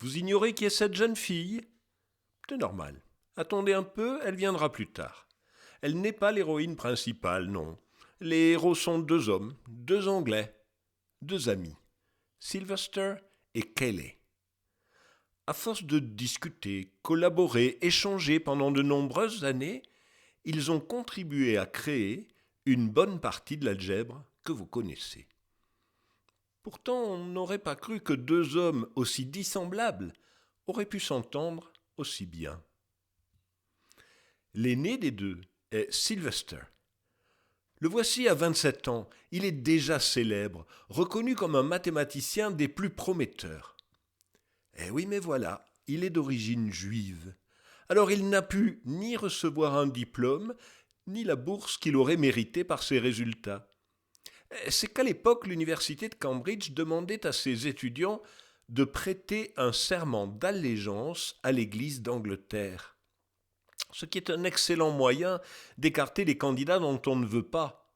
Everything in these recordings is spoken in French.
Vous ignorez qui est cette jeune fille ? C'est normal. Attendez un peu, elle viendra plus tard. Elle n'est pas l'héroïne principale, non. Les héros sont deux hommes, deux Anglais, deux amis, Sylvester et Kelly. À force de discuter, collaborer, échanger pendant de nombreuses années, ils ont contribué à créer une bonne partie de l'algèbre que vous connaissez. Pourtant, on n'aurait pas cru que deux hommes aussi dissemblables auraient pu s'entendre aussi bien. L'aîné des deux est Sylvester. Le voici à 27 ans, il est déjà célèbre, reconnu comme un mathématicien des plus prometteurs. Eh oui, mais voilà, il est d'origine juive. Alors il n'a pu ni recevoir un diplôme, ni la bourse qu'il aurait méritée par ses résultats. C'est qu'à l'époque, l'université de Cambridge demandait à ses étudiants de prêter un serment d'allégeance à l'Église d'Angleterre. Ce qui est un excellent moyen d'écarter les candidats dont on ne veut pas,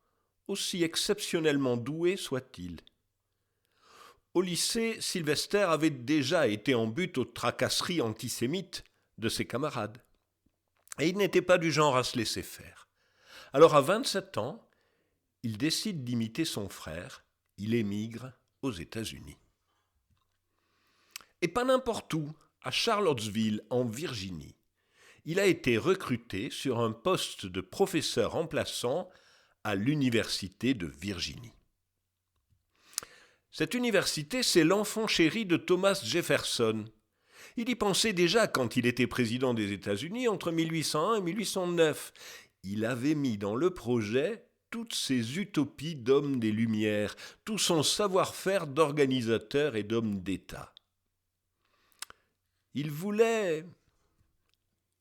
aussi exceptionnellement doués soient-ils. Au lycée, Sylvester avait déjà été en butte aux tracasseries antisémites de ses camarades. Et il n'était pas du genre à se laisser faire. Alors à 27 ans, il décide d'imiter son frère, il émigre aux États-Unis. Et pas n'importe où, à Charlottesville, en Virginie. Il a été recruté sur un poste de professeur remplaçant à l'Université de Virginie. Cette université, c'est l'enfant chéri de Thomas Jefferson. Il y pensait déjà quand il était président des États-Unis entre 1801 et 1809. Il avait mis dans le projet toutes ses utopies d'homme des Lumières, tout son savoir-faire d'organisateur et d'homme d'État. Il voulait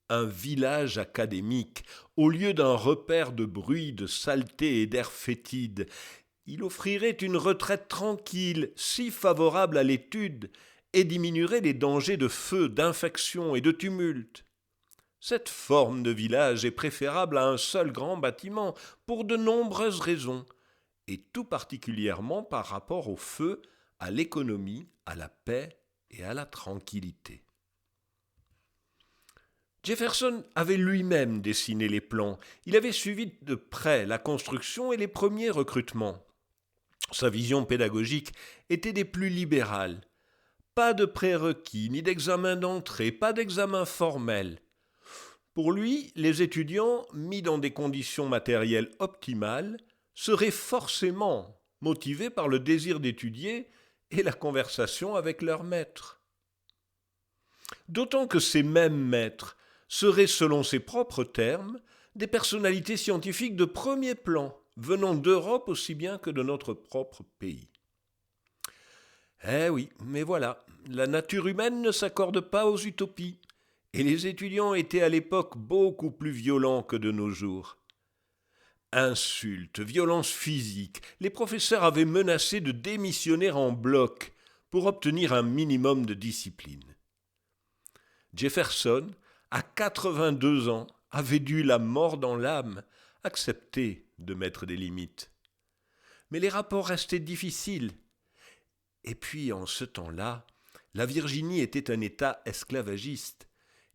un village académique, au lieu d'un repère de bruit, de saleté et d'air fétide. Il offrirait une retraite tranquille, si favorable à l'étude, et diminuerait les dangers de feu, d'infection et de tumulte. Cette forme de village est préférable à un seul grand bâtiment pour de nombreuses raisons, et tout particulièrement par rapport au feu, à l'économie, à la paix et à la tranquillité. Jefferson avait lui-même dessiné les plans. Il avait suivi de près la construction et les premiers recrutements. Sa vision pédagogique était des plus libérales. Pas de prérequis, ni d'examen d'entrée, pas d'examen formel. Pour lui, les étudiants, mis dans des conditions matérielles optimales, seraient forcément motivés par le désir d'étudier et la conversation avec leur maître. D'autant que ces mêmes maîtres seraient, selon ses propres termes, des personnalités scientifiques de premier plan, venant d'Europe aussi bien que de notre propre pays. Eh oui, mais voilà, la nature humaine ne s'accorde pas aux utopies, et les étudiants étaient à l'époque beaucoup plus violents que de nos jours. Insultes, violences physiques, les professeurs avaient menacé de démissionner en bloc pour obtenir un minimum de discipline. Jefferson, à 82 ans, avait dû, la mort dans l'âme, accepter de mettre des limites. Mais les rapports restaient difficiles. Et puis, en ce temps-là, la Virginie était un État esclavagiste,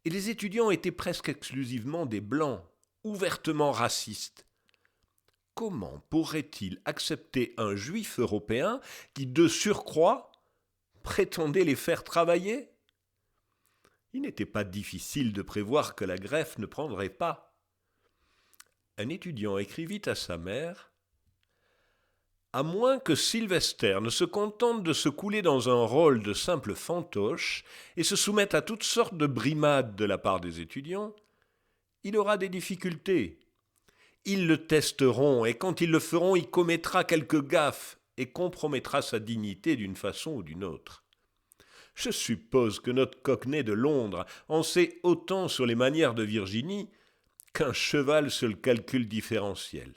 et les étudiants étaient presque exclusivement des Blancs, ouvertement racistes. Comment pourrait-il accepter un juif européen qui, de surcroît, prétendait les faire travailler ? Il n'était pas difficile de prévoir que la greffe ne prendrait pas. Un étudiant écrivit à sa mère « À moins que Sylvester ne se contente de se couler dans un rôle de simple fantoche et se soumette à toutes sortes de brimades de la part des étudiants, il aura des difficultés. Ils le testeront et quand ils le feront, il commettra quelques gaffes et compromettra sa dignité d'une façon ou d'une autre. Je suppose que notre cockney de Londres en sait autant sur les manières de Virginie qu'un cheval sur le calcul différentiel. »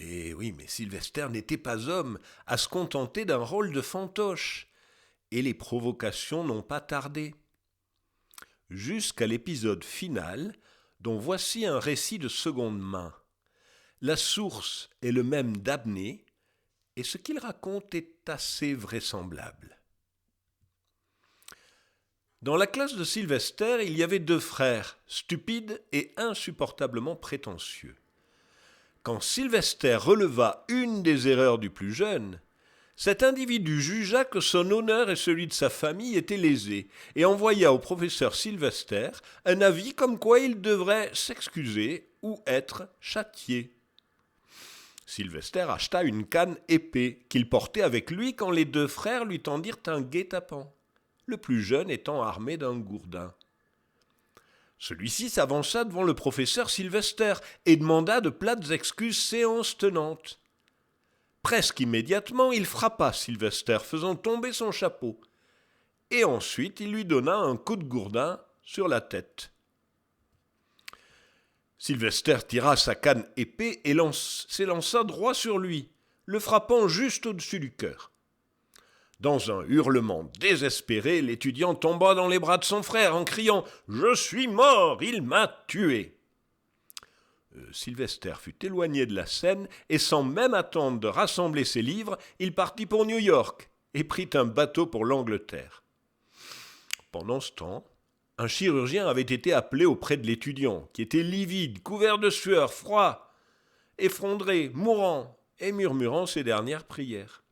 Et oui, mais Sylvester n'était pas homme à se contenter d'un rôle de fantoche, et les provocations n'ont pas tardé. Jusqu'à l'épisode final, dont voici un récit de seconde main. La source est le même Dabney, et ce qu'il raconte est assez vraisemblable. Dans la classe de Sylvester, il y avait 2 frères, stupides et insupportablement prétentieux. Quand Sylvester releva une des erreurs du plus jeune, cet individu jugea que son honneur et celui de sa famille étaient lésés et envoya au professeur Sylvester un avis comme quoi il devrait s'excuser ou être châtié. Sylvester acheta une canne épée qu'il portait avec lui quand les 2 frères lui tendirent un guet-apens, le plus jeune étant armé d'un gourdin. Celui-ci s'avança devant le professeur Sylvester et demanda de plates excuses séance tenante. Presque immédiatement, il frappa Sylvester, faisant tomber son chapeau, et ensuite il lui donna un coup de gourdin sur la tête. Sylvester tira sa canne épée et s'élança droit sur lui, le frappant juste au-dessus du cœur. Dans un hurlement désespéré, l'étudiant tomba dans les bras de son frère en criant « Je suis mort, il m'a tué !» Sylvester fut éloigné de la scène et sans même attendre de rassembler ses livres, il partit pour New York et prit un bateau pour l'Angleterre. Pendant ce temps, un chirurgien avait été appelé auprès de l'étudiant, qui était livide, couvert de sueur, froid, effondré, mourant et murmurant ses dernières prières.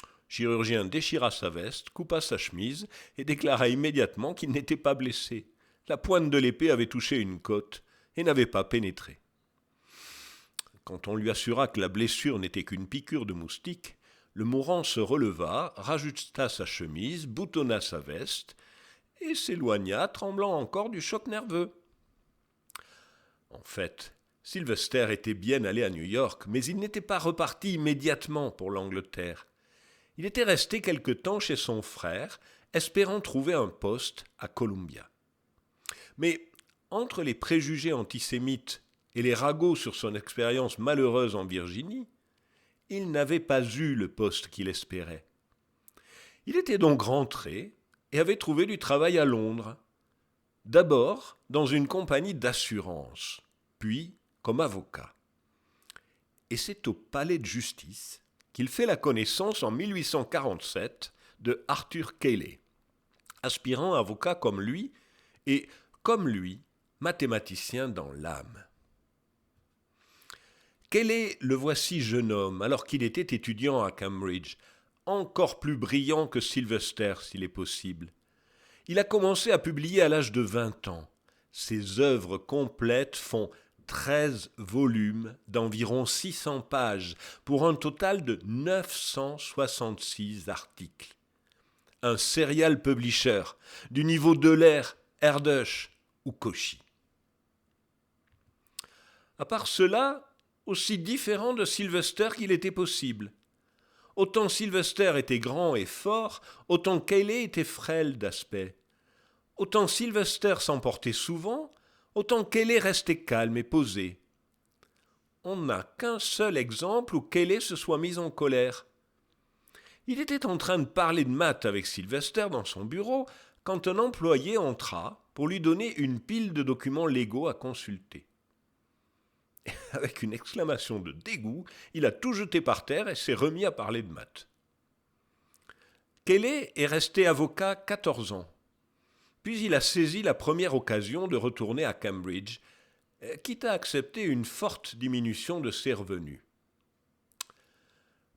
Le chirurgien déchira sa veste, coupa sa chemise et déclara immédiatement qu'il n'était pas blessé. La pointe de l'épée avait touché une côte et n'avait pas pénétré. Quand on lui assura que la blessure n'était qu'une piqûre de moustique, le mourant se releva, rajusta sa chemise, boutonna sa veste et s'éloigna, tremblant encore du choc nerveux. En fait, Sylvester était bien allé à New York, mais il n'était pas reparti immédiatement pour l'Angleterre. Il était resté quelque temps chez son frère, espérant trouver un poste à Columbia. Mais entre les préjugés antisémites et les ragots sur son expérience malheureuse en Virginie, il n'avait pas eu le poste qu'il espérait. Il était donc rentré et avait trouvé du travail à Londres, d'abord dans une compagnie d'assurance, puis comme avocat. Et c'est au palais de justice qu'il fait la connaissance en 1847 de Arthur Cayley, aspirant avocat comme lui et, comme lui, mathématicien dans l'âme. Cayley le voici jeune homme, alors qu'il était étudiant à Cambridge, encore plus brillant que Sylvester s'il est possible. Il a commencé à publier à l'âge de 20 ans. Ses œuvres complètes font 13 volumes d'environ 600 pages, pour un total de 966 articles. Un serial publisher du niveau d'Euler, Erdős ou Cauchy. À part cela, aussi différent de Sylvester qu'il était possible. Autant Sylvester était grand et fort, autant Cayley était frêle d'aspect. Autant Sylvester s'emportait souvent, autant Cayley restait calme et posé. On n'a qu'un seul exemple où Cayley se soit mis en colère. Il était en train de parler de maths avec Sylvester dans son bureau quand un employé entra pour lui donner une pile de documents légaux à consulter. Avec une exclamation de dégoût, il a tout jeté par terre et s'est remis à parler de maths. Cayley est resté avocat 14 ans. Puis il a saisi la première occasion de retourner à Cambridge, quitte à accepter une forte diminution de ses revenus.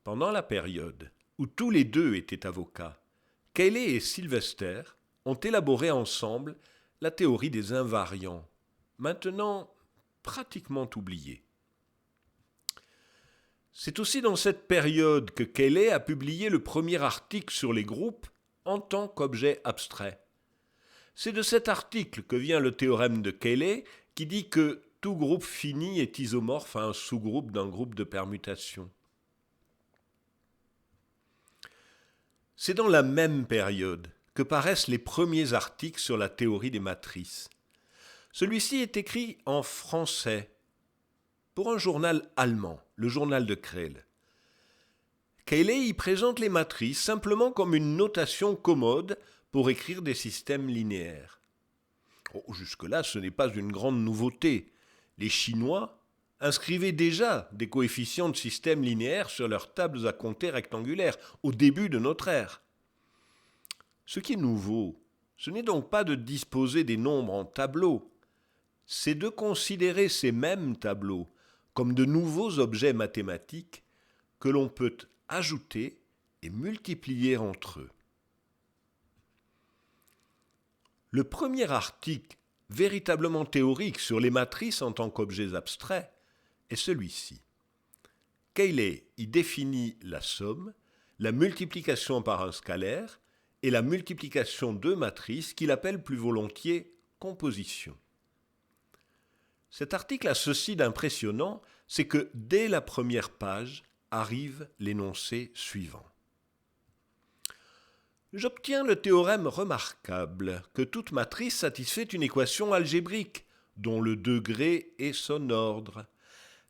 Pendant la période où tous les deux étaient avocats, Cayley et Sylvester ont élaboré ensemble la théorie des invariants, maintenant pratiquement oubliée. C'est aussi dans cette période que Cayley a publié le premier article sur les groupes en tant qu'objet abstrait. C'est de cet article que vient le théorème de Cayley qui dit que tout groupe fini est isomorphe à un sous-groupe d'un groupe de permutations. C'est dans la même période que paraissent les premiers articles sur la théorie des matrices. Celui-ci est écrit en français pour un journal allemand, le journal de Creel. Cayley y présente les matrices simplement comme une notation commode pour écrire des systèmes linéaires. Jusque-là, ce n'est pas une grande nouveauté. Les Chinois inscrivaient déjà des coefficients de systèmes linéaires sur leurs tables à compter rectangulaires au début de notre ère. Ce qui est nouveau, Ce n'est donc pas de disposer des nombres en tableaux, c'est de considérer ces mêmes tableaux comme de nouveaux objets mathématiques que l'on peut ajouter et multiplier entre eux. Le premier article véritablement théorique sur les matrices en tant qu'objets abstraits est celui-ci. Cayley y définit la somme, la multiplication par un scalaire et la multiplication de matrices qu'il appelle plus volontiers composition. Cet article a ceci d'impressionnant, c'est que dès la première page arrive l'énoncé suivant. J'obtiens le théorème remarquable que toute matrice satisfait une équation algébrique, dont le degré est son ordre.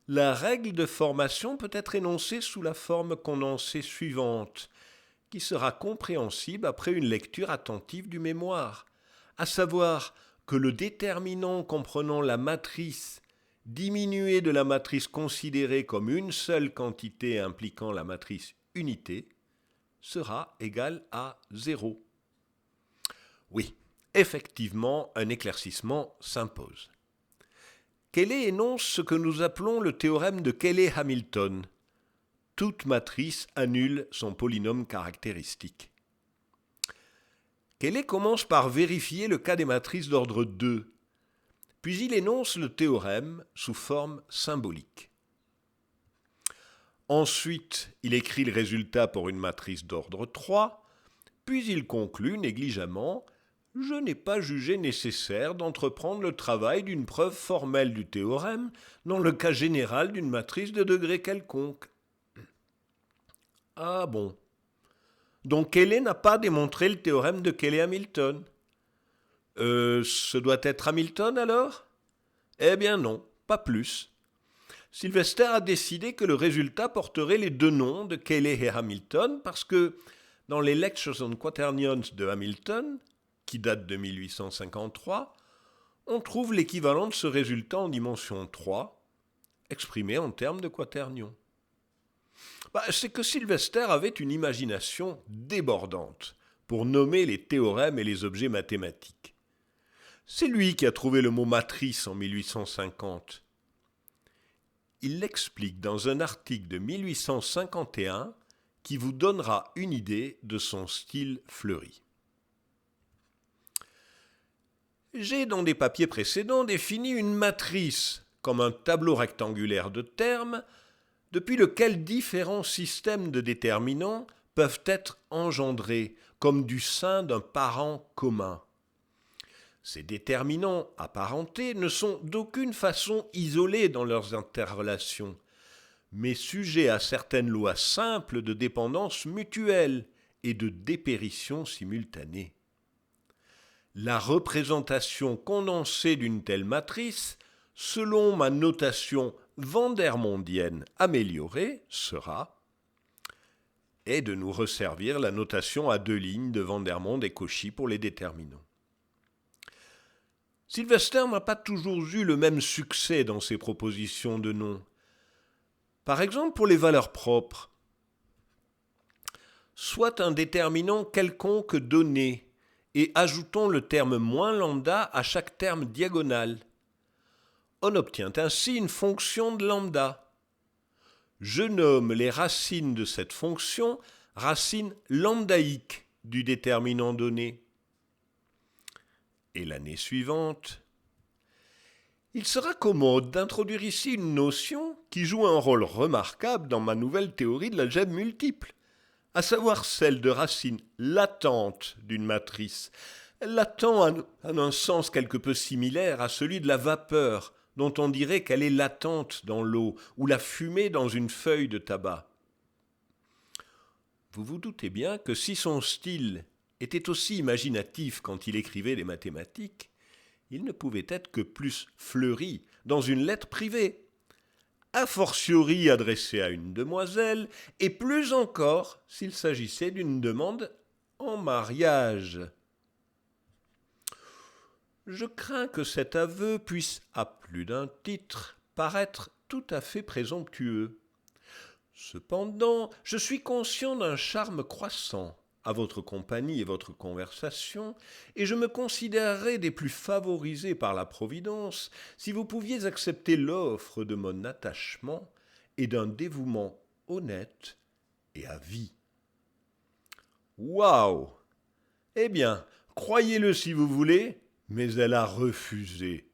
La règle de formation peut être énoncée sous la forme condensée suivante, qui sera compréhensible après une lecture attentive du mémoire, à savoir que le déterminant comprenant la matrice diminué de la matrice considérée comme une seule quantité impliquant la matrice unité sera égal à 0. Oui, effectivement, un éclaircissement s'impose. Cayley énonce ce que nous appelons le théorème de Cayley-Hamilton. Toute matrice annule son polynôme caractéristique. Cayley commence par vérifier le cas des matrices d'ordre 2, puis il énonce le théorème sous forme symbolique. Ensuite, il écrit le résultat pour une matrice d'ordre 3, puis il conclut négligemment « Je n'ai pas jugé nécessaire d'entreprendre le travail d'une preuve formelle du théorème dans le cas général d'une matrice de degré quelconque. » Ah bon. Donc Cayley n'a pas démontré le théorème de Cayley-Hamilton. Ce doit être Hamilton alors ? Eh bien non, pas plus. Sylvester a décidé que le résultat porterait les deux noms de Cayley et Hamilton parce que dans les Lectures on Quaternions de Hamilton, qui datent de 1853, on trouve l'équivalent de ce résultat en dimension 3, exprimé en termes de quaternions. C'est que Sylvester avait une imagination débordante pour nommer les théorèmes et les objets mathématiques. C'est lui qui a trouvé le mot matrice en 1850. Il l'explique dans un article de 1851 qui vous donnera une idée de son style fleuri. J'ai dans des papiers précédents défini une matrice comme un tableau rectangulaire de termes depuis lequel différents systèmes de déterminants peuvent être engendrés comme du sein d'un parent commun. Ces déterminants apparentés ne sont d'aucune façon isolés dans leurs interrelations, mais sujets à certaines lois simples de dépendance mutuelle et de dépérition simultanée. La représentation condensée d'une telle matrice, selon ma notation vandermondienne améliorée, sera et de nous resservir la notation à deux lignes de Vandermonde et Cauchy pour les déterminants. Sylvester n'a pas toujours eu le même succès dans ses propositions de noms. Par exemple, pour les valeurs propres, soit un déterminant quelconque donné et ajoutons le terme moins lambda à chaque terme diagonal. On obtient ainsi une fonction de lambda. Je nomme les racines de cette fonction racines lambdaïques du déterminant donné. Et l'année suivante, il sera commode d'introduire ici une notion qui joue un rôle remarquable dans ma nouvelle théorie de l'algèbre multiple, à savoir celle de racine latente d'une matrice. Latent a un sens quelque peu similaire à celui de la vapeur, dont on dirait qu'elle est latente dans l'eau, ou la fumée dans une feuille de tabac. Vous vous doutez bien que si son style était aussi imaginatif quand il écrivait les mathématiques, il ne pouvait être que plus fleuri dans une lettre privée, a fortiori adressée à une demoiselle, et plus encore s'il s'agissait d'une demande en mariage. Je crains que cet aveu puisse, à plus d'un titre, paraître tout à fait présomptueux. Cependant, je suis conscient d'un charme croissant à votre compagnie et votre conversation, et je me considérerais des plus favorisés par la Providence si vous pouviez accepter l'offre de mon attachement et d'un dévouement honnête et à vie. » Waouh! Eh bien, croyez-le si vous voulez, mais elle a refusé.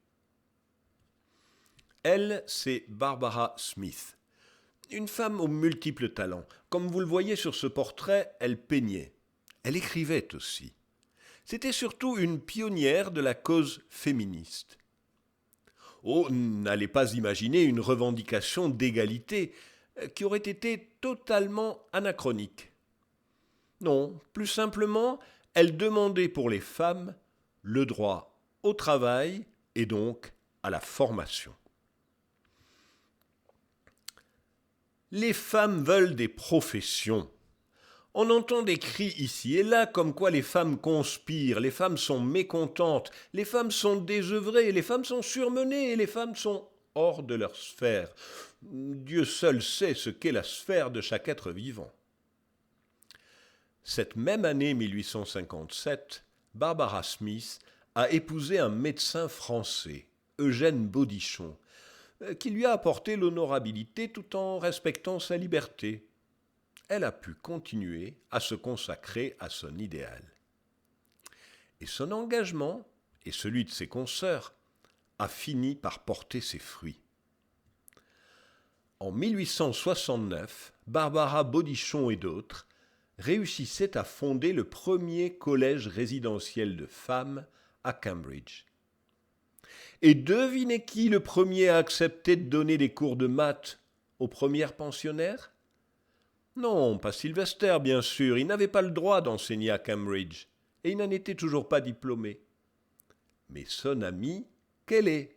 Elle, c'est Barbara Smith, une femme aux multiples talents. Comme vous le voyez sur ce portrait, elle peignait. Elle écrivait aussi. C'était surtout une pionnière de la cause féministe. Oh, n'allez pas imaginer une revendication d'égalité qui aurait été totalement anachronique. Non, plus simplement, elle demandait pour les femmes le droit au travail et donc à la formation. Les femmes veulent des professions. On entend des cris ici et là comme quoi les femmes conspirent, les femmes sont mécontentes, les femmes sont désœuvrées, les femmes sont surmenées et les femmes sont hors de leur sphère. Dieu seul sait ce qu'est la sphère de chaque être vivant. Cette même année 1857, Barbara Smith a épousé un médecin français, Eugène Bodichon, qui lui a apporté l'honorabilité tout en respectant sa liberté. Elle a pu continuer à se consacrer à son idéal. Et son engagement, et celui de ses consoeurs, a fini par porter ses fruits. En 1869, Barbara Bodichon et d'autres réussissaient à fonder le premier collège résidentiel de femmes à Cambridge. Et devinez qui le premier a accepté de donner des cours de maths aux premières pensionnaires ? Non, pas Sylvester, bien sûr, il n'avait pas le droit d'enseigner à Cambridge, et il n'en était toujours pas diplômé. Mais son ami, Cayley.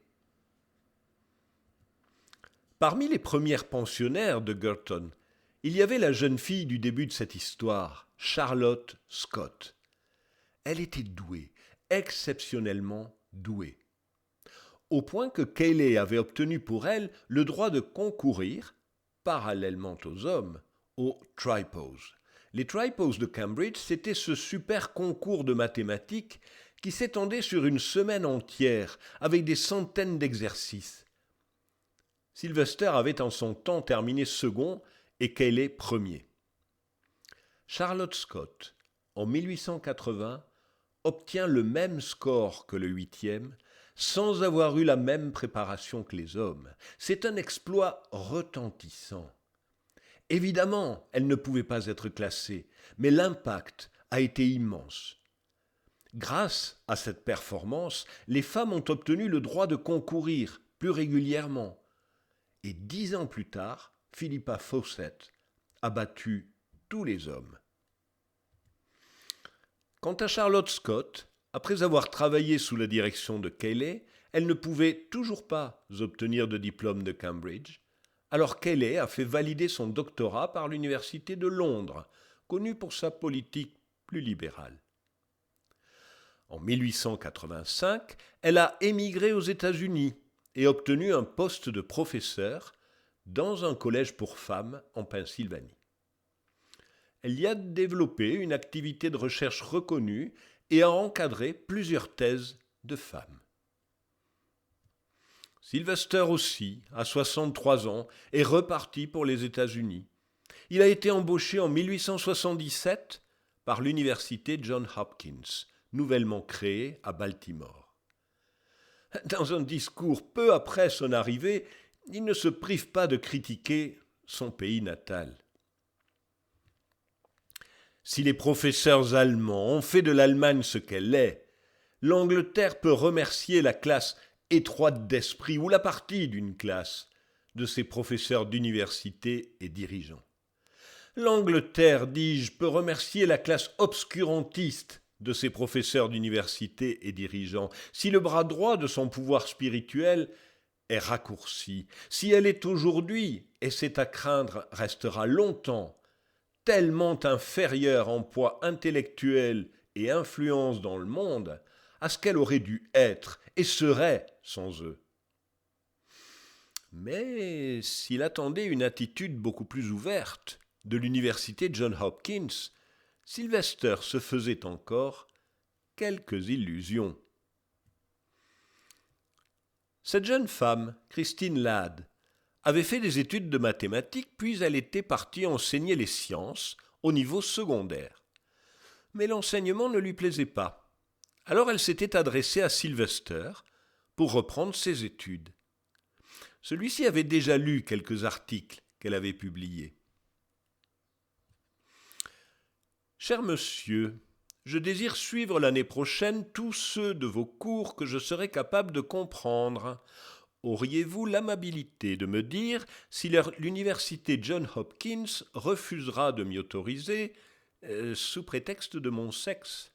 Parmi les premières pensionnaires de Girton, il y avait la jeune fille du début de cette histoire, Charlotte Scott. Elle était douée, exceptionnellement douée, au point que Cayley avait obtenu pour elle le droit de concourir, parallèlement aux hommes, aux Tripos. Les Tripos de Cambridge, c'était ce super concours de mathématiques qui s'étendait sur une semaine entière, avec des centaines d'exercices. Sylvester avait en son temps terminé second et Cayley premier. Charlotte Scott, en 1880, obtient le même score que le 8e, sans avoir eu la même préparation que les hommes. C'est un exploit retentissant. Évidemment, elle ne pouvait pas être classée, mais l'impact a été immense. Grâce à cette performance, les femmes ont obtenu le droit de concourir plus régulièrement. Et 10 ans plus tard, Philippa Fawcett a battu tous les hommes. Quant à Charlotte Scott, après avoir travaillé sous la direction de Cayley, elle ne pouvait toujours pas obtenir de diplôme de Cambridge. Alors Cayley a fait valider son doctorat par l'université de Londres, connue pour sa politique plus libérale. En 1885, elle a émigré aux États-Unis et obtenu un poste de professeur dans un collège pour femmes en Pennsylvanie. Elle y a développé une activité de recherche reconnue et a encadré plusieurs thèses de femmes. Sylvester aussi, à 63 ans, est reparti pour les États-Unis. Il a été embauché en 1877 par l'université Johns Hopkins, nouvellement créée à Baltimore. Dans un discours peu après son arrivée, il ne se prive pas de critiquer son pays natal. Si les professeurs allemands ont fait de l'Allemagne ce qu'elle est, l'Angleterre peut remercier la classe étroite d'esprit ou la partie d'une classe de ses professeurs d'université et dirigeants. L'Angleterre, dis-je, peut remercier la classe obscurantiste de ses professeurs d'université et dirigeants, si le bras droit de son pouvoir spirituel est raccourci, si elle est aujourd'hui, et c'est à craindre restera longtemps, tellement inférieure en poids intellectuel et influence dans le monde, à ce qu'elle aurait dû être et serait sans eux. Mais s'il attendait une attitude beaucoup plus ouverte de l'université Johns Hopkins, Sylvester se faisait encore quelques illusions. Cette jeune femme, Christine Ladd, avait fait des études de mathématiques, puis elle était partie enseigner les sciences au niveau secondaire. Mais l'enseignement ne lui plaisait pas. Alors elle s'était adressée à Sylvester pour reprendre ses études. Celui-ci avait déjà lu quelques articles qu'elle avait publiés. « Cher monsieur, je désire suivre l'année prochaine tous ceux de vos cours que je serai capable de comprendre. Auriez-vous l'amabilité de me dire si l'université Johns Hopkins refusera de m'y autoriser sous prétexte de mon sexe ?»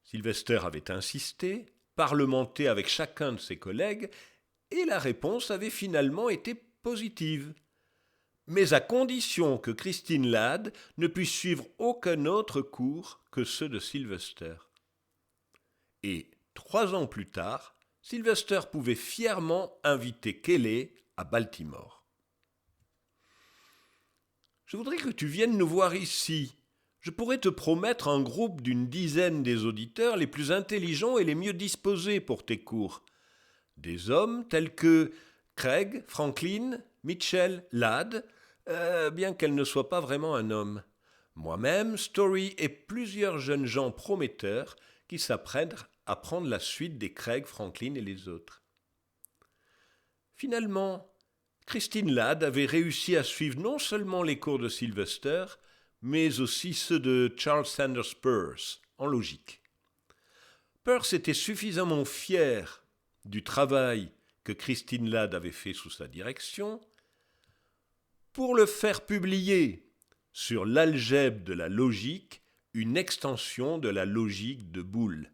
Sylvester avait insisté, parlementé avec chacun de ses collègues, et la réponse avait finalement été positive. Mais à condition que Christine Ladd ne puisse suivre aucun autre cours que ceux de Sylvester. Et 3 ans plus tard, Sylvester pouvait fièrement inviter Kelly à Baltimore. « Je voudrais que tu viennes nous voir ici. Je pourrais te promettre un groupe d'une dizaine des auditeurs les plus intelligents et les mieux disposés pour tes cours. Des hommes tels que Craig, Franklin, Mitchell, Ladd, bien qu'elle ne soit pas vraiment un homme. Moi-même, Story et plusieurs jeunes gens prometteurs qui s'apprêtent à prendre la suite des Craig, Franklin et les autres. » Finalement, Christine Ladd avait réussi à suivre non seulement les cours de Sylvester, mais aussi ceux de Charles Sanders Peirce en logique. Peirce était suffisamment fier du travail que Christine Ladd avait fait sous sa direction pour le faire publier sur l'algèbre de la logique, une extension de la logique de Boole.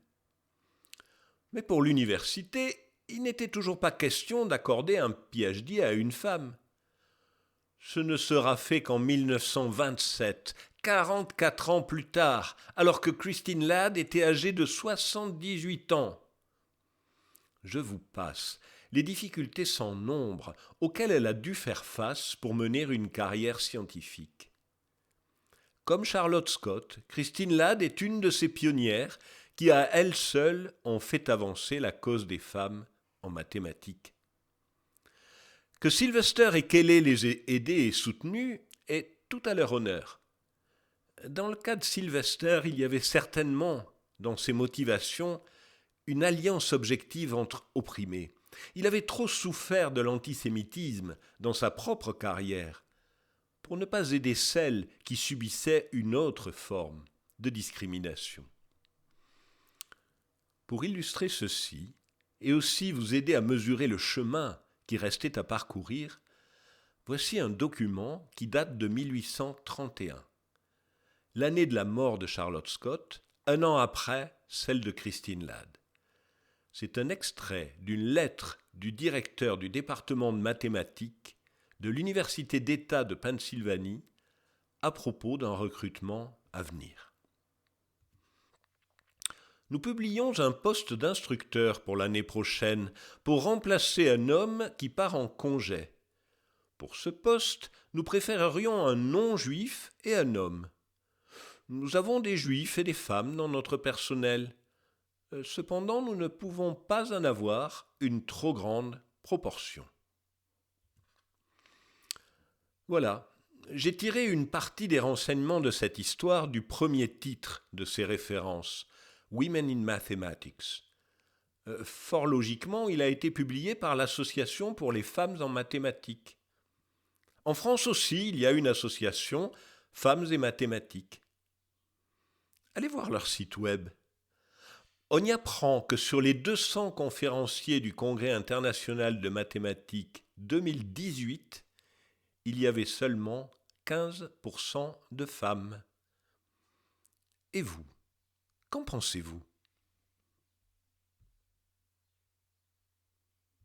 Mais pour l'université, il n'était toujours pas question d'accorder un PhD à une femme. Ce ne sera fait qu'en 1927, 44 ans plus tard, alors que Christine Ladd était âgée de 78 ans. Je vous passe les difficultés sans nombre auxquelles elle a dû faire face pour mener une carrière scientifique. Comme Charlotte Scott, Christine Ladd est une de ces pionnières qui à elle seule ont fait avancer la cause des femmes en mathématiques. Que Sylvester et Kelly les aient aidés et soutenus est tout à leur honneur. Dans le cas de Sylvester, il y avait certainement, dans ses motivations, une alliance objective entre opprimés. Il avait trop souffert de l'antisémitisme dans sa propre carrière pour ne pas aider celles qui subissaient une autre forme de discrimination. Pour illustrer ceci, et aussi vous aider à mesurer le chemin qui restait à parcourir, voici un document qui date de 1831, l'année de la mort de Charlotte Scott, 1 an après celle de Christine Ladd. C'est un extrait d'une lettre du directeur du département de mathématiques de l'Université d'État de Pennsylvanie à propos d'un recrutement à venir. Nous publions un poste d'instructeur pour l'année prochaine pour remplacer un homme qui part en congé. Pour ce poste, nous préférerions un non-juif et un homme. Nous avons des juifs et des femmes dans notre personnel. Cependant, nous ne pouvons pas en avoir une trop grande proportion. Voilà, j'ai tiré une partie des renseignements de cette histoire du premier titre de ces références, Women in Mathematics. Fort logiquement, il a été publié par l'Association pour les femmes en mathématiques. En France aussi, il y a une association, Femmes et mathématiques. Allez voir leur site web. On y apprend que sur les 200 conférenciers du Congrès international de mathématiques 2018, il y avait seulement 15% de femmes. Et vous, qu'en pensez-vous ?